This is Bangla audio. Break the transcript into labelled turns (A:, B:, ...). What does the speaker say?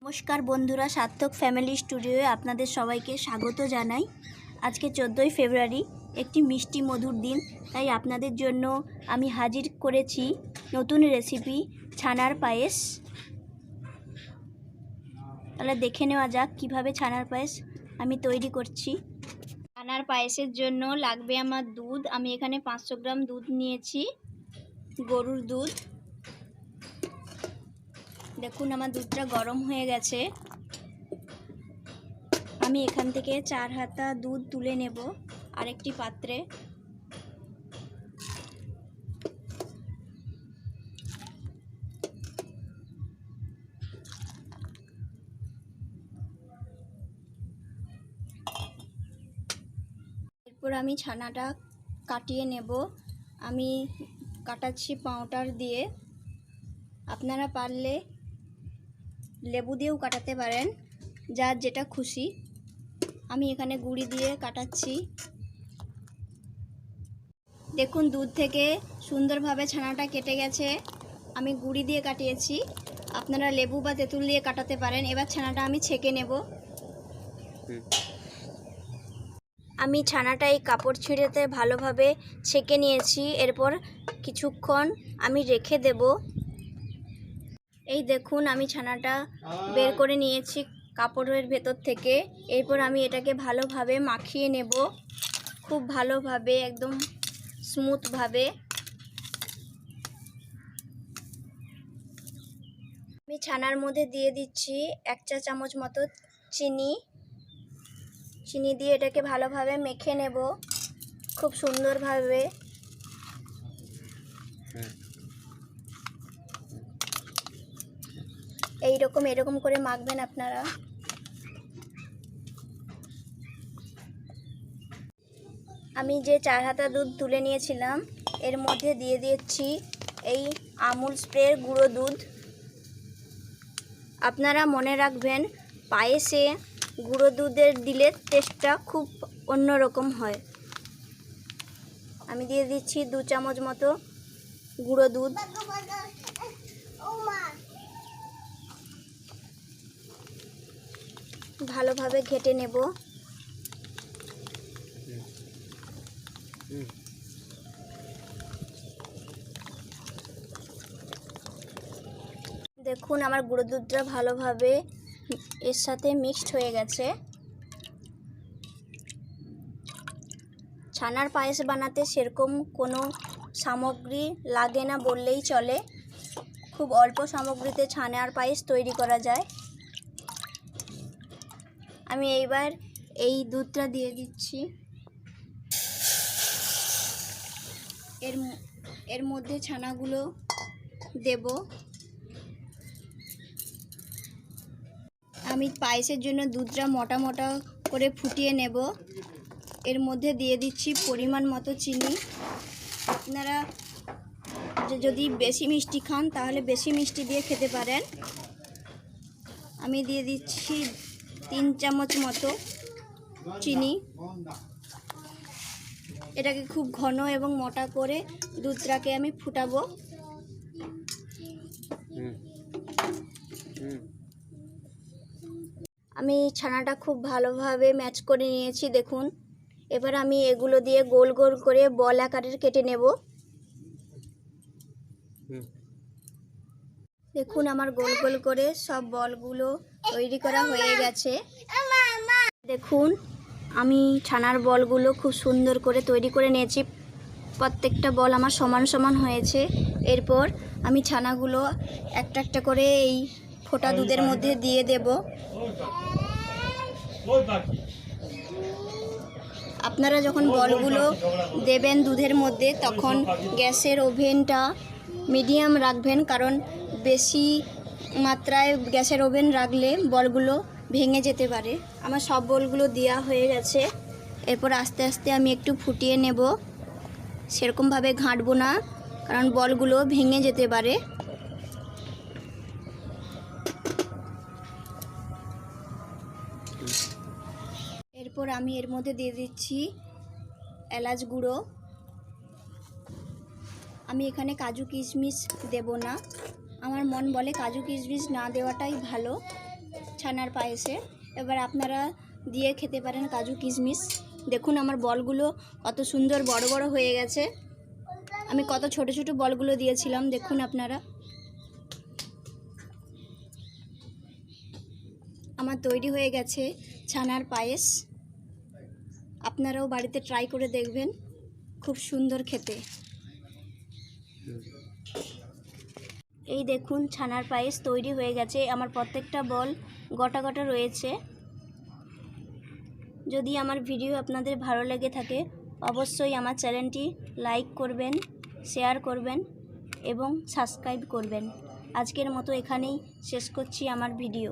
A: নমস্কার বন্ধুরা, সার্থক ফ্যামিলি স্টুডিওয়ে আপনাদের সবাইকে স্বাগত জানাই। আজকে 14ই ফেব্রুয়ারি, একটি মিষ্টি মধুর দিন। তাই আপনাদের জন্য আমি হাজির করেছি নতুন রেসিপি ছানার পায়েস। তাহলে দেখে নেওয়া যাক কিভাবে ছানার পায়েস আমি তৈরি করছি। ছানার পায়েসের জন্য লাগবে আমার দুধ। আমি এখানে 500 গ্রাম দুধ নিয়েছি, গরুর দুধ। দেখুন আমার দুধটা গরম হয়ে গেছে। আমি এখান থেকে 4 হাতা দুধ তুলে নেব আরেকটি পাত্রে। এরপর আমি ছানাটা কাটিয়ে নেব। আমি কাটাচ্ছি পাউডার দিয়ে, আপনারা পারলে লেবু দিয়েও কাটাতে পারেন, যার যেটা খুশি। আমি এখানে গুঁড়ি দিয়ে কাটাচ্ছি। দেখুন দুধ থেকে সুন্দরভাবে ছানাটা কেটে গেছে। আমি গুঁড়ি দিয়ে কাটিয়েছি, আপনারা লেবু বা তেঁতুল দিয়ে কাটাতে পারেন। এবার ছানাটা আমি ছেঁকে নেব। আমি ছানাটা এই কাপড় ছিঁড়েতে ভালোভাবে ছেঁকে নিয়েছি। এরপর কিছুক্ষণ আমি রেখে দেব। এই দেখুন আমি ছানাটা বের করে নিয়েছি কাপড়ের ভেতর থেকে। এরপর আমি এটাকে ভালোভাবে মাখিয়ে নেব, খুব ভালোভাবে, একদম স্মুথভাবে। আমি ছানার মধ্যে দিয়ে দিচ্ছি 1 চা চামচ মতো চিনি। চিনি দিয়ে এটাকে ভালোভাবে মেখে নেব খুব সুন্দরভাবে। এরকম করে মাখবেন আপনারা। আমি যে 4 হাতা দুধ তুলে নিয়েছিলাম এর মধ্যে দিয়ে দিচ্ছি এই আমুল স্প্রের গুঁড়ো দুধ। আপনারা মনে রাখবেন, পায়েসে গুঁড়ো দুধের দিলে টেস্টটা খুব অন্যরকম হয়। আমি দিয়ে দিচ্ছি 2 চামচ মতো গুঁড়ো দুধ। ভালোভাবে ঘেটে নেব। দেখুন আমার গুঁড়ো দুধটা ভালোভাবে এর সাথে মিক্সড হয়ে গেছে। ছানার পায়েস বানাতে সেরকম কোনো সামগ্রী লাগে না বললেই চলে। খুব অল্প সামগ্রীতে ছানার পায়েস তৈরি করা যায়। আমি এইবার এই দুধটা দিয়ে দিচ্ছি। এর মধ্যে ছানাগুলো দেব। আমি পায়েসের জন্য দুধটা মোটা মোটা করে ফুটিয়ে নেব। এর মধ্যে দিয়ে দিচ্ছি পরিমাণ মতো চিনি। আপনারা যদি বেশি মিষ্টি খান তাহলে বেশি মিষ্টি দিয়ে খেতে পারেন। আমি দিয়ে দিচ্ছি 3 চামচ মতো চিনি। এটাকে খুব ঘন এবং মোটা করে দুধটাকে আমি ফুটাবো। আমি ছানাটা খুব ভালোভাবে ম্যাচ করে নিয়েছি দেখুন। এবার আমি এগুলো দিয়ে গোল গোল করে বল আকারের কেটে নেব। দেখুন আমার গোল গোল করে সব বলগুলো তৈরি করা হয়ে গেছে। দেখুন আমি ছানার বলগুলো খুব সুন্দর করে তৈরি করে নিয়েছি। প্রত্যেকটা বল আমার সমান সমান হয়েছে। এরপর আমি ছানাগুলো একটা একটা করে এই ফোটা দুধের মধ্যে দিয়ে দেব। আপনারা যখন বলগুলো দেবেন দুধের মধ্যে তখন গ্যাসের ওভেনটা মিডিয়াম রাখবেন, কারণ বেশি মাত্রায় গ্যাসের ওভেন রাখলে বলগুলো ভেঙে যেতে পারে। আমার সব বলগুলো দেওয়া হয়ে গেছে। এরপর আস্তে আস্তে আমি একটু ফুটিয়ে নেব। সেরকমভাবে ঘাঁটবো না, কারণ বলগুলো ভেঙে যেতে পারে। এরপর আমি এর মধ্যে দিয়ে দিচ্ছি এলাচ গুঁড়ো। আমি এখানে কাজু কিশমিশ দেব না, আমার মন বলে কাজু কিশমিশ না দেওয়াটাই ভালো। ছানার পায়েসে। এবার আপনারা দিয়ে খেতে পারেন কাজু কিশমিশ। দেখুন আমার বলগুলো কত সুন্দর বড় বড় হয়ে গেছে। আমি কত ছোট ছোট বলগুলো দিয়েছিলাম, দেখুন আপনারা। আমার তৈরি হয়ে গেছে ছানার পায়েস। আপনারাও বাড়িতে ট্রাই করে দেখবেন, খুব সুন্দর খেতে। এই দেখুন ছানার পায়েস তৈরি হয়ে গেছে। আমার প্রত্যেকটা বল গোটা গোটা রয়েছে। যদি আমার ভিডিও আপনাদের ভালো লেগে থাকে অবশ্যই আমার চ্যানেলটি লাইক করবেন, শেয়ার করবেন এবং সাবস্ক্রাইব করবেন। আজকের মতো এখানেই শেষ করছি আমার ভিডিও।